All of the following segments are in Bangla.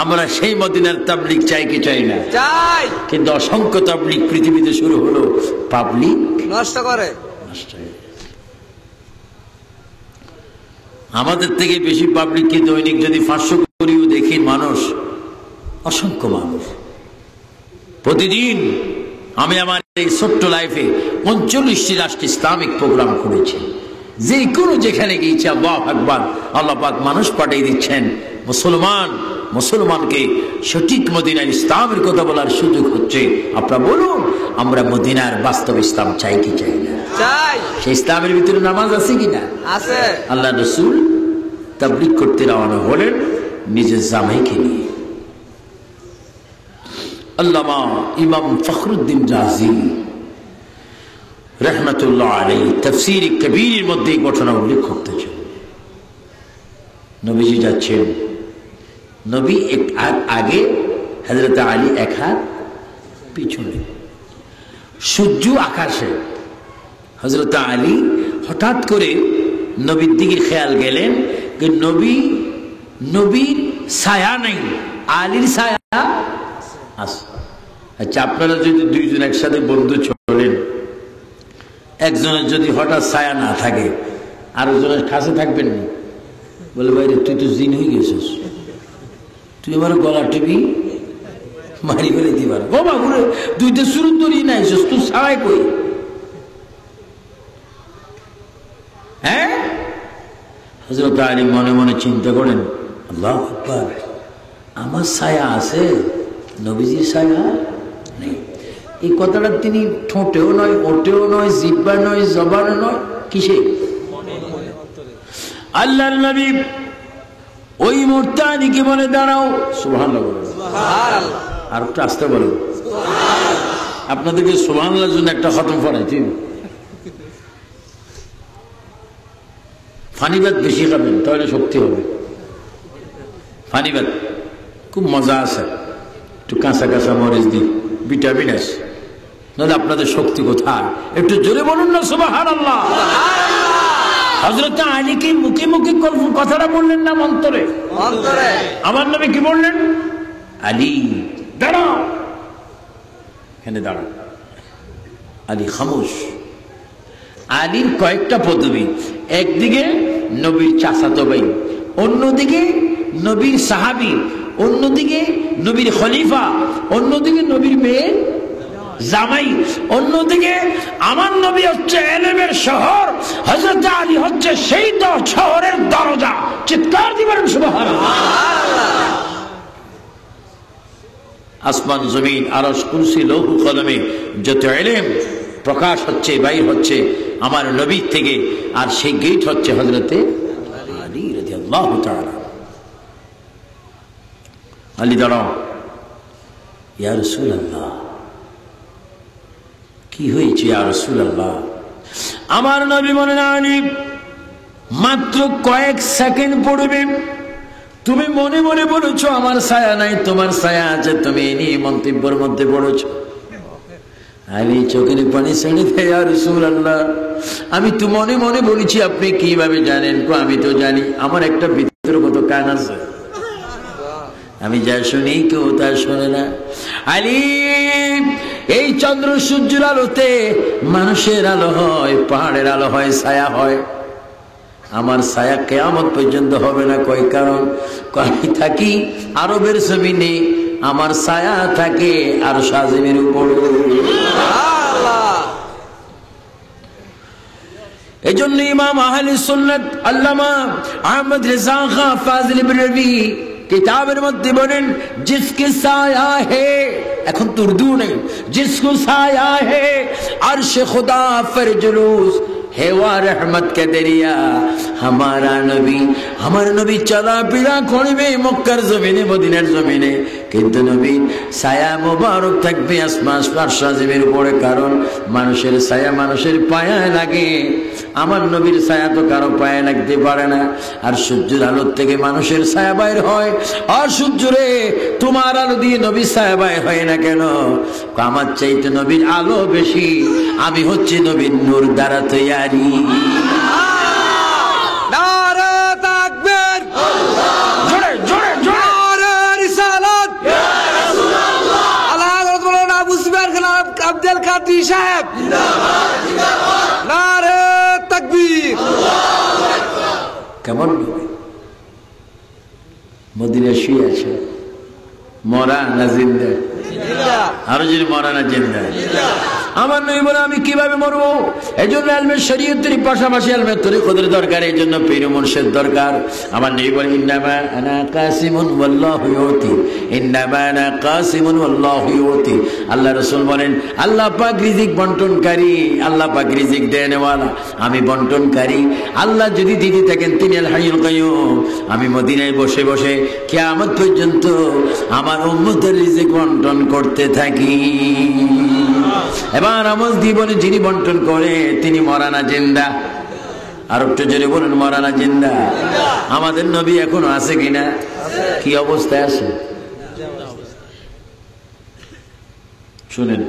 আমরা সেই মদিনার তাবলীগ চাই কি চাই না? চাই। কিন্তু অসংখ্য তাবলীগ পৃথিবীতে শুরু হলো, পাবলিক নষ্ট করে। আমাদের থেকে বেশি পাবলিক কি দৈনিক যদি 500 করিও দেখি মানুষ, অসংখ্য মানুষ প্রতিদিন। আমি আমার এই ছোট্ট লাইফে 39টি রাষ্ট্রে ইসলামিক প্রোগ্রাম করেছি। যে কোনো যেখানে গিয়েছে আল্লাহু আকবার, আল্লাহ পাক মানুষ পাঠিয়ে দিচ্ছেন। মুসলমানকে সঠিক মদিনার ইসলামের কথা বলার সুযোগ হচ্ছে। আপনারা বলুন, আমরা মদিনার বাস্তব ইসলাম চাই কি চাই না? চাই। সেই ইসলামের ভিতরে নামাজ আছে কিনা? আছে। আল্লাহ রাসূল তাবলীগ করতে রওনা হলেন নিজের জামাইকে নিয়ে। আল্লামা ইমাম ফখরুদ্দিন রাজি রাহমাতুল্লাহ আলাইহি তাফসীর কবীরের মধ্যে এই ঘটনা উল্লেখ করতেছেন। নবীজি যাচ্ছেন, নবী এক হাত আগে, হযরত আলী এক হাত পিছনে, সূর্য আকাশে। হযরত আলী হঠাৎ করে নবীর দিকে খেয়াল গেলেন যে নবীর ছায়া নাই, আলীর ছায়া আছে। আচ্ছা, আপনারা যদি দুইজন একসাথে বন্ধু চলেন, একজনের যদি হঠাৎ ছায়া না থাকে, আরেকজনের কাছে থাকবেন না? বলে, ভাইরে তুই তো জিন হয়ে গেছিস, তুই আমার গলা টিপি মারি ফেলে দিবার। বাবা বলে, তুই তো শুরু ধরি নাই, তুই ছায় কই? হ্যাঁ, হযরত আলী মনে মনে চিন্তা করেন, আল্লাহু আকবার, আমার ছায়া আছে, নবীজির ছায়া নেই। এই কথাটা তিনি ঠোঁটেও নয়, ওটেও নয়, জিহ্বা নয়, জবানে নয়, কিসে? আল্লাহর নবী ওই মুহূর্তে আলীকে বলে, দাঁড়াও। সুবহানাল্লাহ বলেন। সুবহানাল্লাহ। আর একটু আসতে বলেন। আপনাদেরকে সুবহানাল্লাহর জন্য একটা খতম পড়াইছি। ফানিবাদ বেশি খাবেন, তাহলে শক্তি হবে। ফানিবাদ খুব মজা আছে, একটু কাঁচা কাঁচা মরিচ দিন, ভিটামিন আছে, নাহলে আপনাদের শক্তি কোথায়? একটু জোরে বলুন না সুবহানাল্লাহ। হযরত আলী কি মুখে মুখে কথাটা বললেন না অন্তরে? অন্তরে। আমার নবী কি বললেন? আলী দাঁড়াও, এখানে দাঁড়াও। আলী খামোশ। আলীর কয়েকটা পদবী, একদিকে নবীর চাচাতো ভাই, অন্যদিকে নবীর সাহাবী, অন্যদিকে নবীর খলিফা, অন্যদিকে নবীর মেয়ে জামাই, অন্যদিকে আমার নবী হচ্ছে ইলমের শহর, হযরত আলী হচ্ছে সেই শহরের দরজা। চিৎকার দিবেন সুবহানাল্লাহ। আসমান জমিন আরশ কুরসি লৌহ কলমে যত ইলম প্রকাশ হচ্ছে, বাইর হচ্ছে আমার নবীর থেকে, আর সেই গেট হচ্ছে হযরতে আলী রাদিয়াল্লাহু তাআলা। আলী দাঁড়াও। ইয়া রাসূলুল্লাহ, কি হয়েছে ইয়া রাসূলুল্লাহ? আমার নবী বলেন, আলী মাত্র কয়েক সেকেন্ড পড়বে, তুমি মনে মনে বলেছো আমার ছায়া নাই, তোমার ছায়া আছে, তুমি এই নিয়ে মন্তব্যের মধ্যে পড়েছো। আলী চোখের পানি ছেড়ে দেয়, ইয়া রাসূলুল্লাহ, আমি তো মনে মনে বলেছি, আপনি কিভাবে জানেন? আমি তো জানি, আমার একটা ভিতরগত কান আছে, আমি যা শুনি কেউ তা শোনে না। আলী, এই চন্দ্র সূর্যের আলোতে মানুষের আলো হয়, পাহাড়ের আলো হয়, ছায়া হয়, আমার ছায়া কিয়ামত পর্যন্ত হবে না। কয় কারণ? আমি থাকি আরবের জমিনে, আমার ছায়া থাকে আরশ আজিমের উপর। এই জন্য ইমাম আহলে সুন্নাত আল্লামা আহমদ রেজা খান ফাজিল বেরলভী কিতাবের মধ্যে বলেন, জিসকে ছায়া হে, এখন তো উর্দু নেই, জিসকো ছায়া হে আরশে খুদা ফর জুলুস হেওয়া রহমত কে দরিয়া, हमारा नबी, हमारे नबी चला फिरा করবে মক্কার জমিনে, মদিনার জমিনে, কিন্তু নবী ছায়া মোবারক থাকবে আসমান আরশ আজিমের উপরে। কারণ মানুষের ছায়া মানুষের পায়ে লাগে, আমার নবীর ছায়া তো কারো পায়ে লাগতে পারে না। আর সূর্যের আলো থেকে মানুষের ছায়া বাইর হয়। আর সূর্য রে, তোমার আলো দিয়ে নবীর ছায়া বাইর হয় না কেন? আমার চাইতে নবীর আলো বেশি, আমি হচ্ছে নবীর নূর দ্বারা তৈয়ারি। নারে তাকবীর, জোরে জোরে জোরে, নারে রিসালাত। সাদি সাহেব নারে তাকবীর। কেমন নবী? মদিনা শুয়ে আছে, মরা না জিন্দা? আরো যদি মরা না জিন্দা? আমার নবী বলে আমি কিভাবে মরবো? এই জন্য আলমের শরীয়তের পাশাপাশি আলমের তরিকতের দরকার, এই জন্য পীর মুর্শিদ দরকার। আমার নবী বলে ইন্নামা আনা কাসিমুন ওয়াল্লাহু ইউতি, ইন্নামা আনা কাসিমুন ওয়াল্লাহু ইউতি। আল্লাহ রাসূল বলেন আল্লাহ পাক রিজিক বন্টনকারী, আল্লাহ পাক রিজিক দেনেওয়ালা, আমি বন্টনকারী। আল্লাহ যদি দিতে থাকেন তিনি আল হাইয়ুল কাইয়ুম। আমি মদিনায় বসে বসে কিয়ামত পর্যন্ত আমার উম্মতের রিজিক বন্টন করতে থাকি। এবার আমল জীবনে যিনি বন্টন করে তিনি মরানা জিন্দা? আর একটু জোরে বলুন মরানা জিন্দা? আমাদের নবী এখনো আছে কিনা? কি অবস্থায় আছে শুনেন।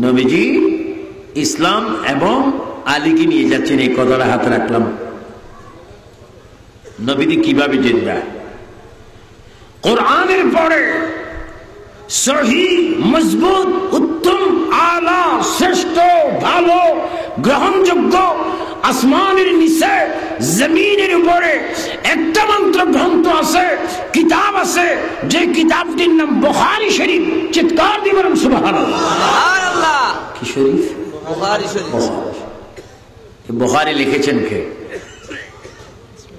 নবীজি ইসলাম এবং আলীকে নিয়ে যাচ্ছেন, এই কথাটা হাতে রাখলাম। নবীজি কিভাবে জিন্দা? কোরআনের পরে সহি, মজবুত, উত্তম, আলা, শ্রেষ্ঠ, ভালো, গ্রহণযোগ্য আসমানের নিচে জমিনের উপরে একটা মাত্র গ্রন্থ আছে, কিতাব আছে, যে কিতাবটির নাম বুখারী শরীফ। চিৎকার দিয়ে বলুন সুবহানাল্লাহ। সুবহানাল্লাহ। কি শরীফ? বুখারী শরীফ। বুখারী লিখেছেন কে?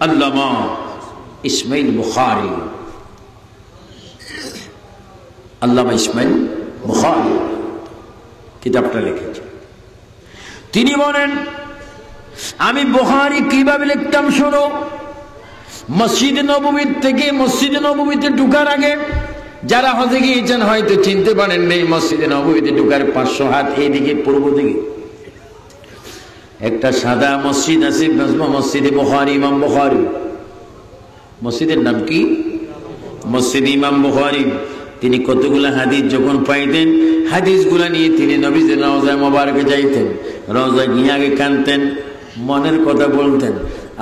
আল্লামা ইসমাইল বুখারী। আল্লামা ইসমাইল বুখারী কিতাবটা লিখেছেন। তিনি বলেন আমি বুখারী কিভাবে লিখতাম শোনো। মসজিদে নববীর থেকে মসজিদে নববীতে ঢোকার আগে, যারা হজে গিয়েছেন হয়তো চিনতে পারেন নেই, মসজিদে নববীতে ঢোকার 500 হাত এইদিকে পূর্ব দিকে একটা সাদা মসজিদ আছে, মসজিদে বুখারী, ইমাম বুখারী। মসজিদের নাম কি? মসজিদ ইমাম বুখারী। তিনি কতগুলা হাদিস যখন পাইতেন, হাদিসগুলা নিয়ে তিনি নবীজির রওজায়ে মোবারকে যাইতেন। রওজায় গিয়ে আগে কাঁদতেন, মনের কথা বলতেন,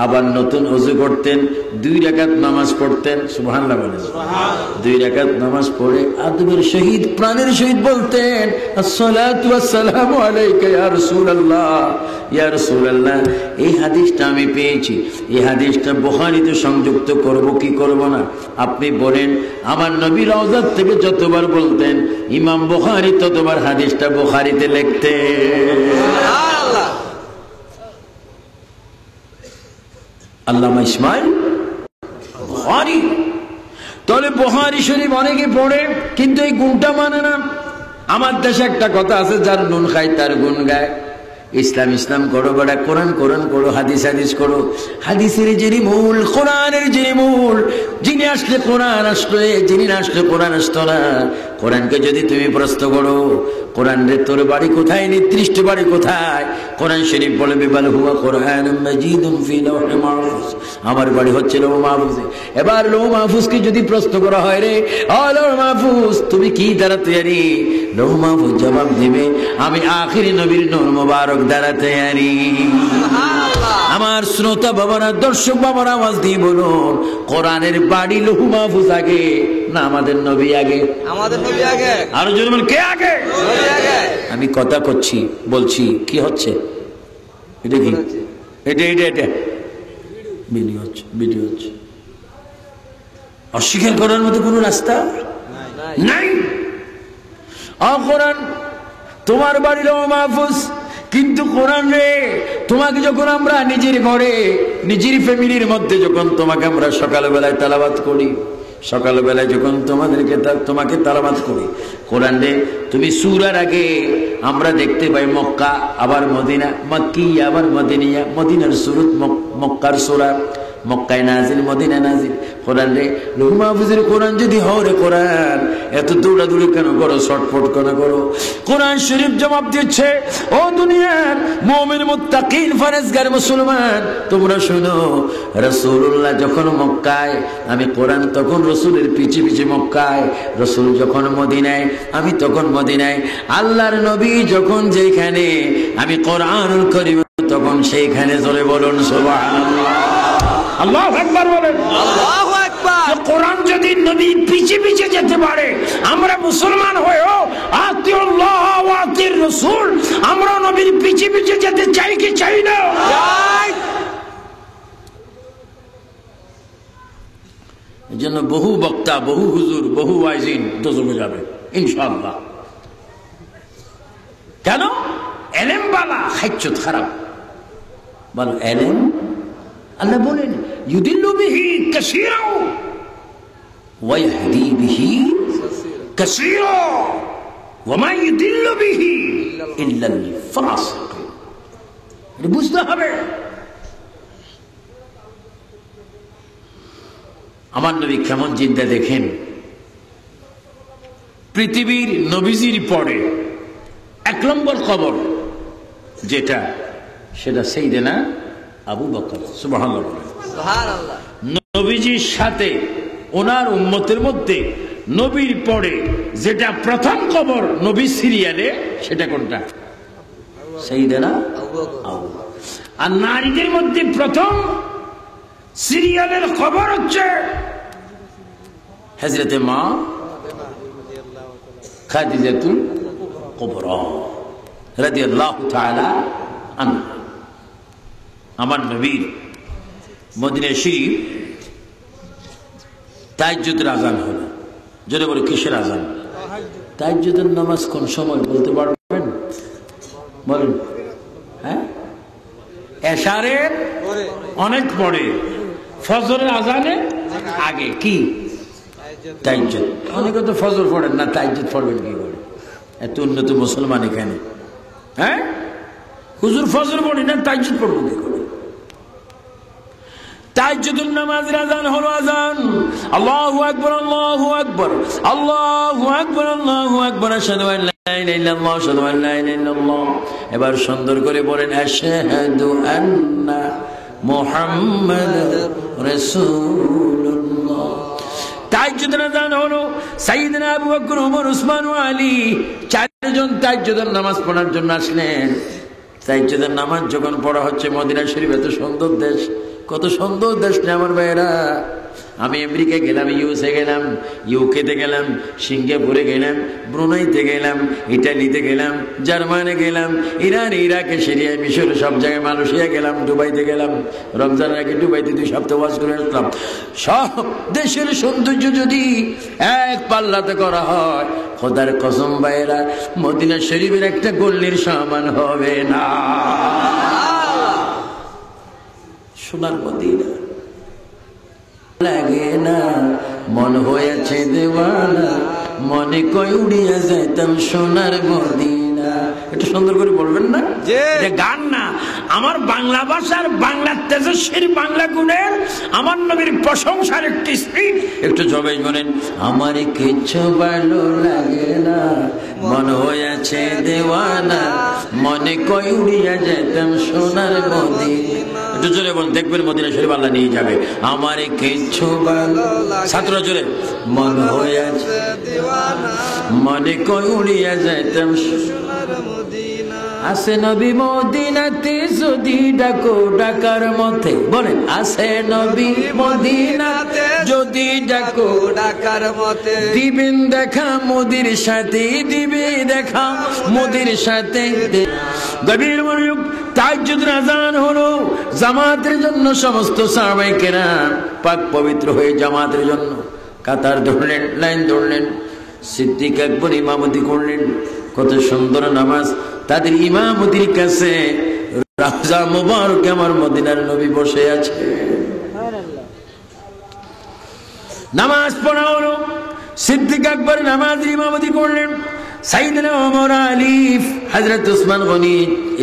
আবার নতুন ওযু করতেন, 2 রাকাত নামাজ পড়তেন। সুবহানাল্লাহ বলেন। 2 রাকাত নামাজ পড়ে আদবের সহিত, প্রাণের সহিত বলতেন আসসালাতু ওয়াসসালামু আলাইকা ইয়া রাসূলুল্লাহ, ইয়া রাসূলুল্লাহ। এই হাদিসটা আমি পেয়েছি, এই হাদিসটা বুখারীতে সংযুক্ত করব কি করব না আপনি বলেন। আমার নবী রওজাত থেকে যতবার বলতেন ইমাম বুখারী ততবার হাদিসটা বুখারীতে লিখতেন। সুবহানাল্লাহ। আল্লামা ইসমাইল বুখারী। তাহলে বুখারী শরীফ অনেকে পড়ে কিন্তু এই গুণটা মানে না। আমার দেশে একটা কথা আছে, যার নুন খায় তার গুণ গায়। ইসলাম ইসলাম করো বেড়া, কোরআন কোরআন করো, হাদিস হাদিস করো। হাদিসের যিনি মূল, কোরআনের যিনি মূল, যিনি আসলে কোরআন আসলো, যিনি না আসলে কোরআন আসতো না। কোরআনকে যদি তুমি প্রশ্ন করো, কোরআন রে তোর বাড়ি কোথায়, নির্দিষ্ট বাড়ি কোথায়? কোরআন শরীফ বলে বিবাল হুয়া কোরআনুম মাজিদুন ফি লাওহিল মাহফুজ, আমার বাড়ি হচ্ছে লৌহ মাহফুজে। এবার লৌহ মাহফুজকে যদি প্রশ্ন করা হয়, রে ও লৌহ মাহফুজ তুমি কি দ্বারা তৈরি? লৌহ মাহফুজ জবাব দিবে আমি আখিরি নবীর নূর মুবারক দ্বারা তৈরি। আমার শ্রোতা বাবারা, দর্শক বাবারা, আওয়াজ দিয়ে বলুন কোরআনের বাড়ি লৌহ মাহফুজ আগে না আমাদের নবী আগে? আমাদের নবী আগে। আরো জোরে বলুন কে আগে? নবী আগে। আমি কথা করছি, বলছি কি হচ্ছে? এটা কি? এটা এটা এটা ভিডিও হচ্ছে, ভিডিও হচ্ছে। অস্বীকার করার মতো কোনো রাস্তা নাই। কোরআন তোমার বাড়ি লৌহ মাহফুজ, কিন্তু কোরআন রে তোমাকে যখন আমরা নিজের ঘরে, নিজের ফ্যামিলির মধ্যে যখন তোমাকে আমরা সকালবেলায় তেলাওয়াত করি, সকালবেলায় যখন তোমাকে তেলাওয়াত করি কোরআন রে, তুমি সূরার আগে আমরা দেখতে পাই মক্কা, আবার মদিনা, মক্কি আবার মদিনিয়া, মদিনার সূরত মক্কার সূরা, মক্কায় নাজিল, মদিনা নাজিল। কোরআন রে লৌহ মাহফুজের কোরআন যদি হও রে কোরআন, এত দৌড়াদৌড়ি কেন করো, শর্টফট কেন করো? কোরআন শরীফ জবাব দিচ্ছে, ও দুনিয়ার মুমিন মুত্তাকিন ফরেজগার মুসলমান তোমরা শোনো, রাসূলুল্লাহ যখন মক্কায়, আমি কোরআন তখন রাসূলের পিছে পিছে মক্কায়, রাসূল যখন মদিনায়, আমি তখন মদিনায়, আল্লাহর নবী যখন যেখানে, আমি কোরআনুল কারীম তখন সেইখানে। জোরে বলুন সুবহানাল্লাহ। আল্লাহু আকবার বলেন। আল্লাহু আকবার। কোরআন যদি নবীর পিছে পিছে যেতে পারে, আমরা মুসলমান হয়েও আতিউল্লাহ ওয়া আতির রাসূল, আমরা নবীর পিছে পিছে যেতে চাই কি চাই না? এই জন্য বহু বক্তা, বহু হুজুর, বহু ওয়াইজিন দোজখে যাবে ইনশাআল্লাহ। কেন? এলেম বালা হাইচ্যত খারাপ। বলো এলেম, আল্লাহ বলেন ইউদিল্লু বিহি কাসীরা ওয়া ইয়াহদি বিহি কাসীরা ওয়া মা ইউদিল্লু বিহি ইল্লাল ফাসিকিন। এটা বুঝতে হবে। আমার নবী কেমন জিন্দা দেখেন। পৃথিবীর নবীজির পরে 1 নম্বর কবর যেটা, সেটা সাইয়েদনা আবু বকর। সুবহানাল্লাহ। সুবহানাল্লাহ। নবীজির সাথে ওনার উম্মতের মধ্যে নবীর পরে যেটা প্রথম কবর নবী সিরিয়ালে, সেটা কোনটা? সাইয়েদনা আবু বকর। আর নারীদের মধ্যে প্রথম সিরিয়ালের খবর হচ্ছে হযরতে মা খাদিজাতুল কুবরা রাদিয়াল্লাহু তাআলা আনহা। আমার নবীর মদিনা শরীফ তাহাজ্জুদের আযান হলো। জোরে বলে কিসের আযান? তাহাজ্জুদের নামাজ কোন সময় বলতে পারবেন? বলেন। হ্যাঁ, এশারের অনেক পরে, ফজরের আযানে আগে। কি তাহাজ্জুদ? অনেকে তো ফজর পড়েন না, তাহাজ্জুদ পড়বেন কি করে? এত উন্নত মুসলমান এখানে। হ্যাঁ, হুজুর ফজর পড়ি না, তাহাজ্জুদ পড়বো কি করে? তাহাজ্জুদের নামাজের আযান হলো আযান আল্লাহু আকবার, আল্লাহু আকবার, আল্লাহু আকবার, আল্লাহু আকবার, আশহাদু আল্লা ইলাহা ইল্লাল্লাহ, আশহাদু আল্লা ইলাহা ইল্লাল্লাহ। এবার সুন্দর করে বলেন আশহাদু আন্না মুহাম্মাদার রাসূলুল্লাহ। তাহাজ্জুদের আযান হলো সাইয়েদনা আবু বকর, ওমর, ওসমান ও আলী 4 জন তাহাজ্জুদের নামাজ পড়ার জন্য আসলেন। তাহাজ্জুদের নামাজ যখন পড়া হচ্ছে, মদিনা শরীফ এত সুন্দর দেশ, কত সুন্দর দেশ না আমার ভাইয়েরা। আমি আমেরিকা গেলাম, ইউএসএ গেলাম, ইউকেতে গেলাম, সিঙ্গাপুরে গেলাম, ব্রুনাইতে গেলাম, ইটালিতে গেলাম, জার্মানে গেলাম, ইরান, ইরাকে, সিরিয়া, মিশর, সব জায়গায়, মালয়েশিয়া গেলাম, দুবাইতে গেলাম। রমজানের আগে দুবাইতে 2 সপ্তাহ ওয়াজ করে আসলাম। সব দেশের সৌন্দর্য যদি এক পাল্লাতে করা হয়, খোদার কসম ভাইয়েরা, মদিনা শরীফের একটা গল্লির সমান হবে না। সোনার মদিনা লাগে না, মন হয়েছে দেওয়ানা, মনে কই উড়িয়া যাইতাম সোনার মদিনা। এটা সুন্দর করে বলবেন না? এটা গান না, আমার বাংলা ভাষার, বাংলা তেজস্বী বাংলা গুণের আমার নবীর প্রশংসার একটি স্পিড। একটু জবাই করেন, আমার কিচ্ছু ভালো লাগে না, মন হয়েছে দেওয়ানা, মনে কই উড়িয়া যাইতাম সোনার মদিনা। একটু জোরে বল, দেখবেন মদিনা শরীফ আল্লাহ নিয়ে যাবে। আমার কিচ্ছু ভালো, ছাত্র জোরে, মন হয়েছে দেওয়ানা, মনে কই উড়িয়া যাইতাম সোনার মদিনা। আসে নবী মদিনাতে যদি ডাকো ডাকার মতে, বলেন আসে নবী মদিনাতে যদি ডাকো ডাকার মতে, দিবেন দেখা মোদির সাথে, দিবে দেখা মোদির সাথে। গভীর মনোযোগ। তাহাজ্জুদের আযান হলো জামাতের জন্য। সমস্ত সাহাবায়ে কেরাম পাক পবিত্র হয়ে জামাতের জন্য কাতার ধরলেন, লাইন ধরলেন। সিদ্দিক আকবর ইমামতি করলেন। কত সুন্দর নামাজ। তাদের ইমামতির কাছে রাজা মুবারক আমার মদিনার নবী বসে আছে। নামাজ পড়া হলো। সিদ্দিক আকবর নামাজের ইমামতি করলেন। সাইয়েদনা ওমর, আলী, হযরত ওসমান গনি,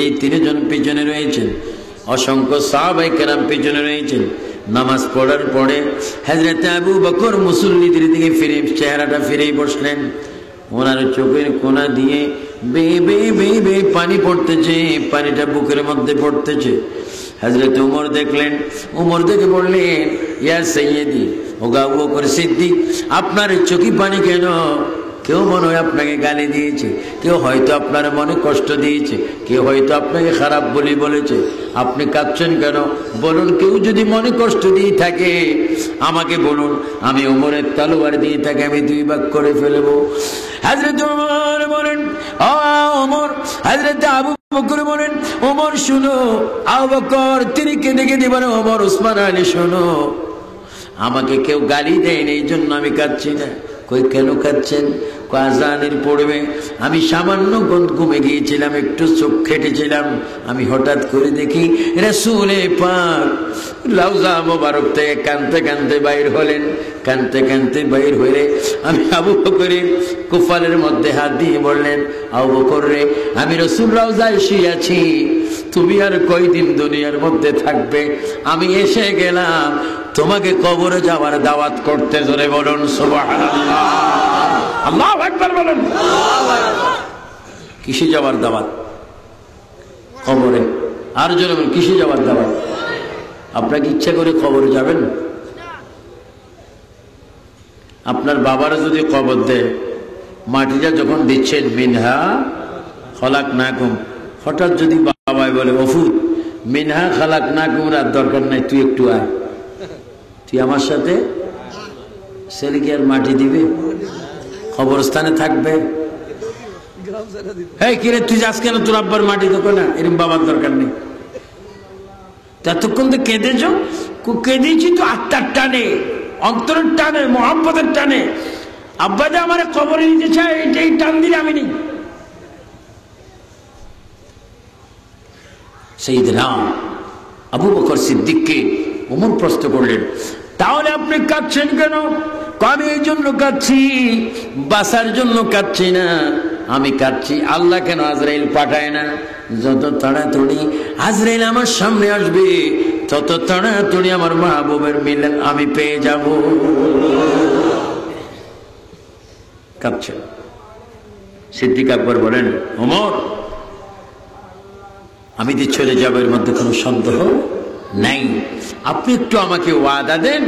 এই 3 জন পিছনে রয়েছেন। অসংখ্য সাহাবায়ে কেরাম পিছনে রয়েছেন। নামাজ পড়ার পরে হযরত আবু বকর মুসল্লিদের দিকে ফিরে, চেহারাটা ফিরে বসলেন। ওনার চোখের কোনা দিয়ে বে বে বে বে পানি পড়তেছে, পানিটা বুকের মধ্যে পড়তেছে। হযরত ওমর দেখলেন। ওমর দেখে বললেন, ইয়া সাইয়্যিদি, ওগো আবু বকর সিদ্দিক, আপনার চোখে পানি কেন? কেউ মনে হয় আপনাকে গালি দিয়েছে, কেউ হয়তো আপনার মনে কষ্ট দিয়েছে, কেউ হয়তো আপনাকে খারাপ বলেছে। আপনি কাঁদছেন কেন? বলুন, কেউ যদি মনে কষ্ট দিয়ে থাকে আমাকে বলুন, আমি ওমরের তলোয়ার দিয়ে তাকে আমি 2 ভাগ করে ফেলবো। হযরত ওমর বলেন, ও ওমর। হযরত আবু বকর বলেন, ওমর শুনো। আবু বকর তিনি কেঁদে কেঁদে বলেন, ওমর, ওসমান আলী শোনো, আমাকে কেউ গালি দেয়নি, এই জন্য আমি কাঁদছি না। কই, কেন কাঁদছেন? আজানের পড়বে, আমি সামান্য ঘুমে গিয়েছিলাম, একটু চোখ খেটেছিলাম, আমি হঠাৎ করে দেখি রাসূলে পাক রওজা মোবারক থেকে কাঁদতে কাঁদতে বাইর হলেন। কাঁদতে কাঁদতে বাইর হলে আমি আবু বকরের কপালের মধ্যে হাত দিয়ে বললেন, আবু বকর রে, আমি রাসূল রওজায় শুয়েছি, তুমি আর কয়দিন দুনিয়ার মধ্যে থাকবে? আমি এসে গেলাম তোমাকে কবরে যাওয়ার দাওয়াত করতে। জোরে বলুন সুবহানাল্লাহ, আল্লাহু আকবার বলেন। কিসে যাওয়ার দাওয়াত? কবরে। আর জোরে বলুন, কিসে যাওয়ার দাওয়াত? আপনাকে ইচ্ছা করে কবরে যাবেন? আপনার বাবারা যদি কবর দেয়, মাটিটা যখন দিচ্ছেন মিনহা খলাকনাকুম, হঠাৎ যদি বাবাই বলে, ওফুত মিনহা খলাকনাকুম, আর দরকার নাই, তুই একটু আয়, তুই আমার সাথে, ছেলে কি আর মাটি দিবে? কবরস্থানে থাকবে? এই কিরে, তুই যাস কেন? তোর আব্বার মাটি দেবো না, এরকম বাবার দরকার নেই। ততক্ষণ তো কেঁদেছ, কেঁদেছি তো আত্মার টানে, অন্তরের টানে, মোহাম্মতের টানে। আব্বা যে আমার কবরে নিতে চায়, এটাই টান দিলে আমি নেই। সাইয়েদনা আবু বকর সিদ্দিককে ওমর প্রশ্ন করলেন, তাহলে আপনি কাঁদছেন কেন? আমি এই জন্য কাঁদছি, বাঁচার জন্য কাঁদছি না, আমি কাঁদছি আল্লাহ কেন আজরাইল পাঠায় না? যত তাড়াতাড়ি আজরাইল আমার সামনে আসবে, তত তাড়াতাড়ি আমার মাহবুবের মিলন আমি পেয়ে যাব। কাঁদছেন। সিদ্দিক আকবর বলেন, ওমর, আমি যে চলে যাব এর মধ্যে কোনো সন্দেহ নাই। আপনি একটু আমাকে ওয়াদা দেন,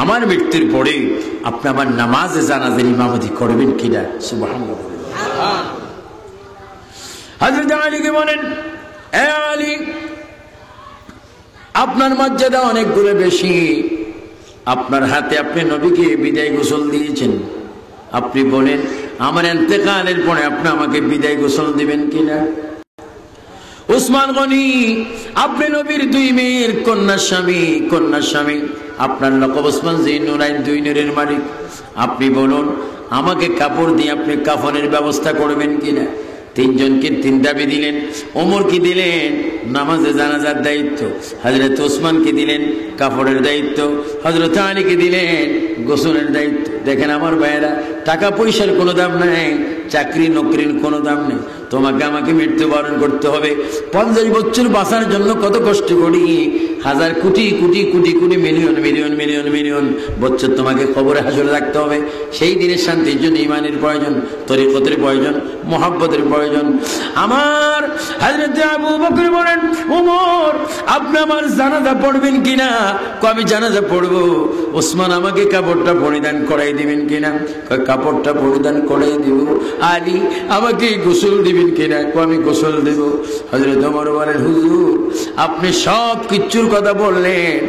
আমার মৃত্যুর পরে আপনি আমার নামাজে জানাজার ইমামতি করবেন কিনা? সুবহানাল্লাহ। হযরত আলীকে বলেন, এ আলী, আপনার মর্যাদা অনেকগুলো বেশি, আপনার হাতে আপনি নবীকে বিদায় গোসল দিয়েছেন, আপনি বলেন আমার ইন্তেকালের পরে আপনি আমাকে বিদায় গোসল দিবেন কিনা? উসমান গনি, আপনি নবীর 2 মেয়ের কন্যা স্বামী, আপনার লকব ওসমান জিন্নুরাইন, 2 নূরের মালিক, আপনি বলুন আমাকে কাপড় দিয়ে আপনি কাফনের ব্যবস্থা করবেন কিনা? 3 জনকে 3 দাবি দিলেন। ওমর কি দিলেন? নামাজে জানাজার দায়িত্ব। হযরত ওসমান কি দিলেন? কাপড়ের দায়িত্ব। হযরত আলী কি দিলেন? গোসলের দায়িত্ব। দেখেন আমার ভাইয়েরা, টাকা পয়সার কোনো দাম নাই, চাকরি নকরির কোনো দাম নেই। তোমাকে আমাকে মৃত্যুবরণ করতে হবে। 50 বছর বাঁচার জন্য কত কষ্ট করি, হাজার crore crore crore crore million million million million বছর তোমাকে কবরে হাসরে রাখতে হবে। সেই দিনের শান্তির জন্য ইমানের প্রয়োজন, তরিকতের প্রয়োজন, মহব্বতের প্রয়োজন। আমার হযরত আবু বকর বলেন, ওমর, আপনি আমার জানাজা পড়বেন কিনা? আমি জানাজা পড়বো। ওসমান, আমাকে কাপড়টা পরিধান করাই দিবেন কিনা? কাপড়টা পরিধান করাই দিব। আলী, আমাকে গোসল দিবেন কিনা? আমি গোসল দেব। হযরত ওমর বলেন, হুজুর, আপনি সব কিছুর কথা বললেন,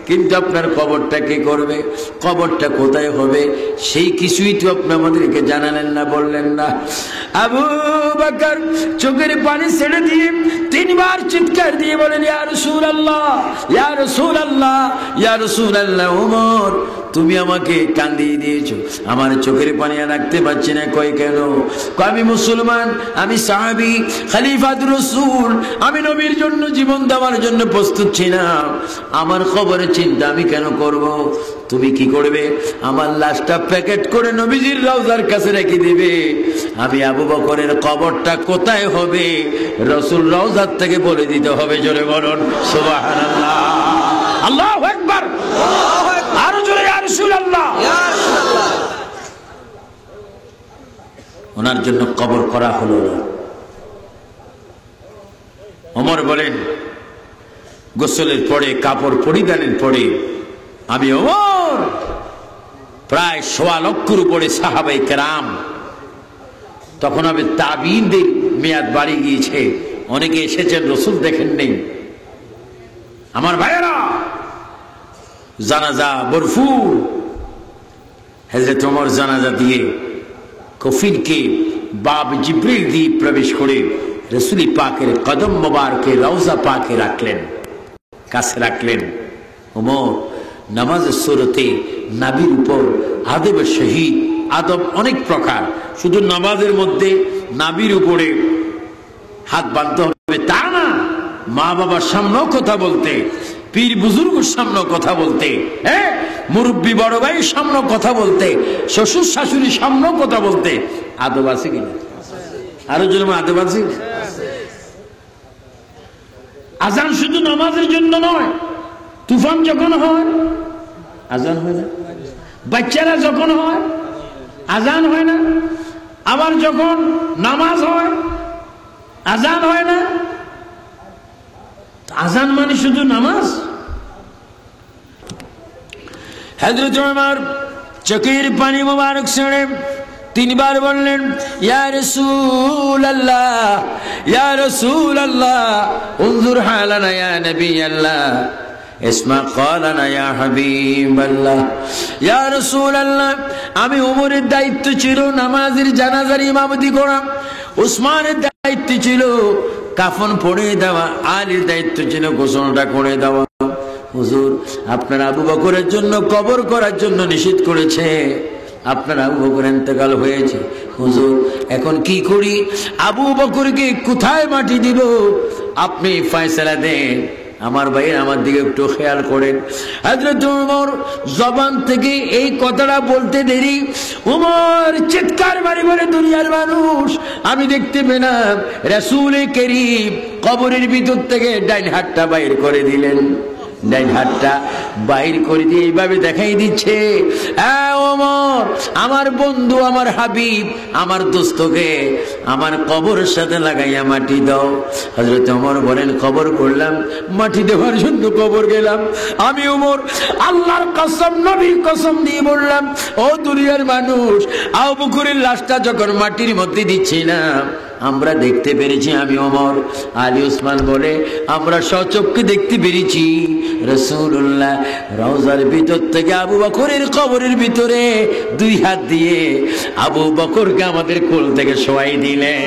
কিন্তু আপনার কবরটা কে করবে? কবরটা কোথায় হবে সেই কিছুই তো আপনি আমাদেরকে জানালেন না, বললেন না। আবু বকর চোখের পানি ছেড়ে দিয়ে 3 বার চিৎকার দিয়ে বলেন, ইয়া রাসূলুল্লাহ, ইয়া রাসূলুল্লাহ, ইয়া রাসূলুল্লাহ। ওমর, তুমি আমাকে কান্দিয়ে দিয়েছো, আমার চোখের পানি আর রাখতে পারছি না। কই কেন? আমি মুসলমান, আমি সাহাবী, খলিফাতুর রাসূল, আমি নবীর জন্য জীবন দেওয়ার জন্য প্রস্তুত ছিলাম। আমার খবরের চিন্তা আমি কেন করব? তুমি কি করবে? আমার লাশটা প্যাকেট করে নবীজির রওজার কাছে রেখে দিবে। আমি আবু বকরের কবরটা কোথায় হবে রাসূল রওজার থেকে বলে দিতে হবে। জোরে বলুন সুবহানাল্লাহ, আল্লাহু আকবার, আরো জোরে ইয়া রাসূলুল্লাহ। ওনার জন্য কবর করা হলো না। ওমর বলেন, গোসলের পরে, কাপড় পরিধানের পরে আমি ওমর প্রায় 1.25 লক্ষের উপরে সাহাবায়ে কেরাম তখন হবে তাবিনদের মেয়াদ বাড়ি গিয়েছে, অনেকে এসেছেন রসুল দেখেন নেই। আমার ভাইয়েরা, জানাজা বরফুর। হযরত ওমর জানাজা দিয়ে কফিনকে বাব জিব্রিল দিয়ে প্রবেশ করে রাসূল পাকের কদম মোবারকে রওজা পাকে রাখলেন, কাছে রাখলেন। ওমর নামাজের সুরতে নাবির উপর আদব শহীদ, আদব অনেক প্রকার, শুধু নামাজের মধ্যে নাবির উপরে হাত বাঁধতে হবে তা না, মা বাবার সামনেও কথা বলতে, পীর বুজুর্গের সামনেও কথা বলতে, হ্যাঁ, মুরব্বী বড় ভাইয়ের সামনেও কথা বলতে, শ্বশুর শাশুড়ির সামনেও কথা বলতে আদব আছে কিনা? আরো জন্য আদব আছে। আজান শুধু নামাজের জন্য নয়, তুফান যখন হয় আজান হয় না, বাচ্চারা যখন হয় আজান হয় না, আবার যখন নামাজ হয় আজান হয় না। আজান মানে শুধু নামাজ? হযরত ওমর চোখের পানি মোবারক ছেড়ে তিনবার বললেন, ইয়া রাসূলুল্লাহ, ইয়া রাসূলুল্লাহ, উনজুর হালানা ইয়া নবী আল্লাহ, ইসমা ক্বালানা ইয়া হাবিবাল্লাহ। ইয়া রাসূলুল্লাহ, আমি ওমরের দায়িত্ব ছিল নামাজের জানাজার ইমামতি করা, উসমানের দায়িত্ব ছিল কাফন পড়ে দেওয়া, আলীর দায়িত্ব ছিল গোসলটা করে দেওয়া। হুজুর, আপনার আবু বকরের জন্য কবর করার জন্য নিষেধ করেছে, আপনার আবু বকর ইন্তেকাল হয়েছে। হুজুর, এখন কি করি? আবু বকরকে কোথায় মাটি দিব? আপনি ফয়সালা দেন। আমার ভাই, আমার দিকে একটু খেয়াল করেন। হযরত ওমর জবান থেকে এই কথাটা বলতে দেরি, ওমর চিৎকার মারি বলে, দুনিয়ার মানুষ, আমি দেখতে পেলাম রাসূল করিম কবরের ভিতর থেকে ডাইন হাতটা বাইর করে দিলেন। ডাইন হাতটা বাইর করে দিয়ে এইভাবে দেখাই দিচ্ছে, ওমর, আমার বন্ধু, আমার হাবিব, আমার দোস্তকে আমার কবরের সাথে লাগাইয়া মাটি দাও। হযরত ওমর বলেন, কবর করলাম, মাটি দেওয়ার জন্য কবর গেলাম। আমি ওমর আল্লাহর কসম, নবীর কসম দিয়ে বললাম, ও দুনিয়ার মানুষ, আবু বকরের লাশটা যখন মাটির মধ্যে দিচ্ছিলাম আমরা দেখতে পেরেছি, আমি ওমর, আলী ওসমান বলে আমরা সচক্ষে দেখতে পেরেছি রাসূলুল্লাহ রওজার ভিতর থেকে আবু বকরের কবরের ভিতরে দুই হাত দিয়ে আবু বকরকে আমাদের কোল থেকে শোয়াই দিলেন।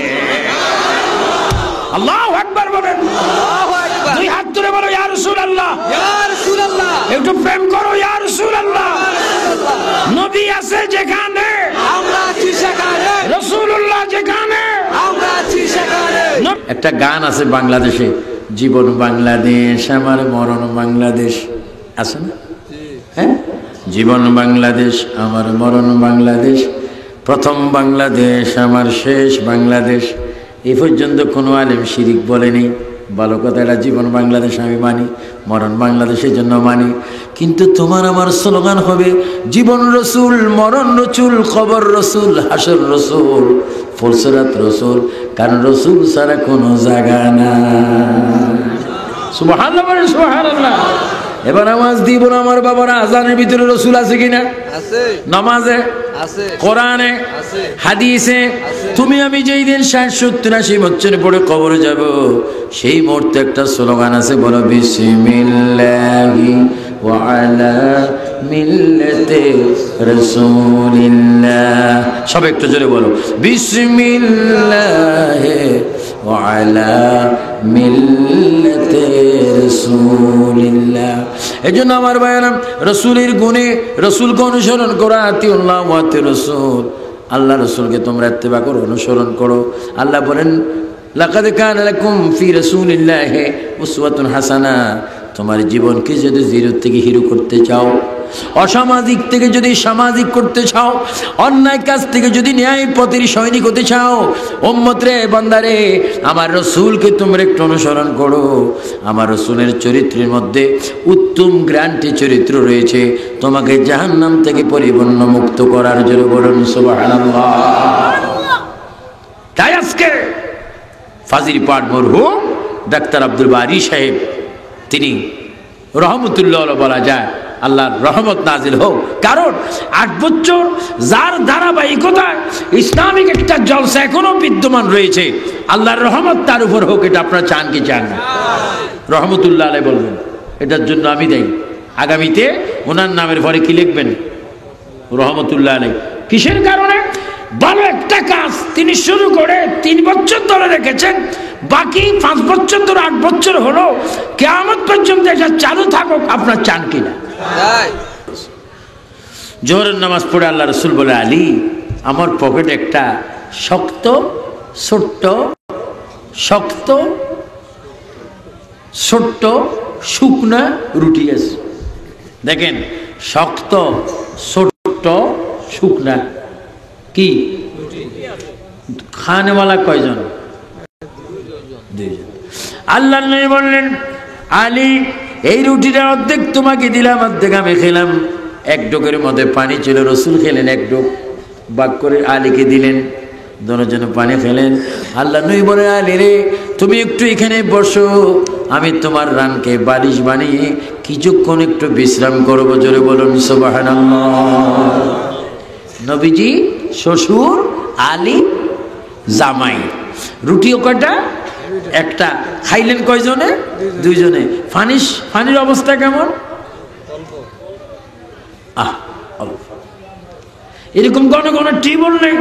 আল্লাহু আকবার বলেন, আল্লাহু আকবার। দুই হাত তুলে বলো, ইয়া রাসূলুল্লাহ, ইয়া রাসূলুল্লাহ, একটু প্রেম করো, ইয়া রাসূলুল্লাহ। নবী আছে যেখানে আমরা আছি সেখানে, রাসূলুল্লাহ যেখানে আমরা আছি সেখানে। একটা গান আছে বাংলাদেশে, জীবন বাংলাদেশ আমার মরণ বাংলাদেশ, আছে না? হ্যাঁ, জীবন বাংলাদেশ আমার মরণ বাংলাদেশ, প্রথম বাংলাদেশ আমার শেষ বাংলাদেশ। এই পর্যন্ত কোনো আলেম শিরিক বলেনি। ভালো কথা, এটা জীবন বাংলাদেশ আমি মানি, মরণ বাংলাদেশের জন্য মানি। কিন্তু তোমার আমার স্লোগান হবে জীবন রসুল, মরণ রসুল, কবর রসুল, হাসর রসুল, ফুলসরাত রসুল, কারণ রসুল ছাড়া কোনো জায়গা না। সুবহানাল্লাহ, সুবহানাল্লাহ। এবার নামাজ দিব না আমার বাবারা, আজানের ভিতরে রসুল আছে কিনা? আছে। নামাজে আছে, কোরআনে আছে, হাদিসে। তুমি আমি যেই দিন 60-70-80 বছর পরে কবরে যাব, সেই মুহূর্তে একটা স্লোগান আছে, বলো বিসমিল্লাহি ওয়া আলা মিল্লাতি রাসূলিল্লাহ। সব একটু জোরে বলো, বিসমিল্লাহি ওয়া আলা মিল্লাতি রাসূলিল্লাহ। এজন্য আমার ভাইয়েরা, রাসূলের গুণে রাসূলকে অনুসরণ করা, আতিউল্লাহ ওয়া আতিউর রাসূল, আল্লাহ রাসূলকে তোমরা ইত্তেবা করো, অনুসরণ করো। আল্লাহ বলেন, লাকাদ কানা লাকুম ফি রাসূলিল্লাহি উসওয়াতুন হাসানা। তোমার জীবনকে যদি জিরো থেকে হিরো করতে চাও, অসামাজিক থেকে যদি সামাজিক করতে চাও, অন্যায় কাজ থেকে যদি ন্যায় পথের সৈনিক হতে চাও, উম্মত রে, বান্দারে, আমার রাসূলকে তোমরা একটু অনুসরণ করো। আমার রাসূলের চরিত্রের মধ্যে উত্তম গ্রান্টি চরিত্র রয়েছে, তোমাকে জাহান্নাম থেকে পরিপূর্ণ মুক্ত করার জন্য। বলুন সুবহানাল্লাহ। তাই আজকে ফাজিল পাঠ মরহুম ডাক্তার আব্দুল বারী সাহেব, তিনি রহমতুল্লাহ বলা যায়, আল্লাহর রহমত নাজিল হোক। কারণ 8 বছর যার ধারাবাহিকতায় ইসলামিক একটা জলসা এখনো বিদ্যমান রয়েছে, আল্লাহর রহমত তার উপর হোক। এটা আপনারা চান কি চান না? রহমতুল্লাহ আলাইহি বলবেন, এটার জন্য আমি দেই। আগামীতে ওনার নামের পরে কি লিখবেন? রহমতুল্লাহ আলাইহি। কিসের কারণে? ভালো একটা কাজ তিনি শুরু করে 3 বছর ধরে রেখেছেন, বাকি 5 বছর ধরে 8 বছর হলো, কিয়ামত পর্যন্ত এটা চালু থাকুক। আপনার চান কিনা? জোহরের নামাজ পড়ে আল্লাহ রসুল বলে, আলী আমার পকেটে একটা শক্ত ছোট্ট শুকনা রুটি আছে। দেখেন, শক্ত ছোট্ট শুকনা কি খানেওয়ালা কয়জন? 2 জন। আল্লাহ নবী বললেন, আলী এই রুটিটা অর্ধেক তোমাকে দিলাম, অর্ধেক আমি খেলাম। 1 ডোকের মধ্যে পানি ছিল, রসুল খেলেন 1 ডোক, বাক করে আলীকে দিলেন, দুজনে পানি খেলেন। আল্লাহ নবী বলে, আলী রে তুমি একটু এখানে বসো, আমি তোমার রানকে বালিশ বানিয়ে কিছুক্ষণ একটু বিশ্রাম করবো। জোরে বলুন সুবহানাল্লাহ। নবীজি শ্বশুর, আলী জামাই। রুটিও কয়টা? একটা। খাইলেন কয়জনে? 2 জনে। পানির অবস্থা কেমন? এরকম কোন টিউবওয়েল নেই।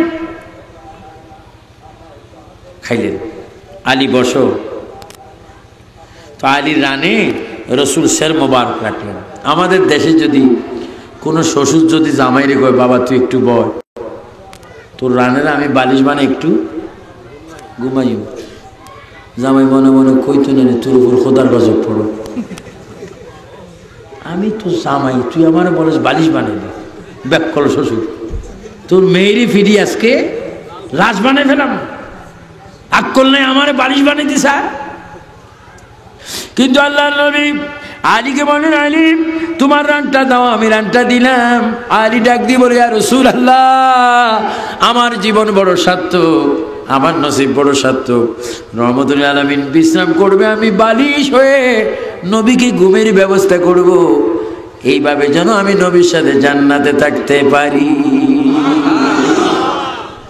খাইলেন। আলী বসো। তো আলীর রানে রসুল শের মোবারক রাখলেন। আমাদের দেশে যদি কোনো শ্বশুর যদি জামাইরে কয়, বাবা তুই একটু বয়, তোর রানের আমি বালিশ বানাই একটু ঘুমাইব, জামাই মনে মনে কইতো না তোর উপর খোদার গজব পড়ো, আমি তো জামাই, তুই আমার বলিস বালিশ বানাই দে। ব্যাক করো শ্বশুর, তোর মেয়েরই ফিরি আজকে লাশ বানাই ফেলাম, আকল নাই আমার বালিশ বানাই দিস। কিন্তু আল্লাহ নবী আলীকে বলেন, আলী তোমার রানটা দাও, আমি রানটা দিলাম। আলী ডাক দিয়ে বলে, ইয়া রাসূলুল্লাহ আমার জীবন বড় সার্থক, আমার নসিব বড় সার্থক। রহমতুল আলামিন বিশ্রাম করবে, আমি বালিশ হয়ে নবীকে ঘুমের ব্যবস্থা করব, এইভাবে যেন আমি নবীর সাথে জান্নাতে থাকতে পারি।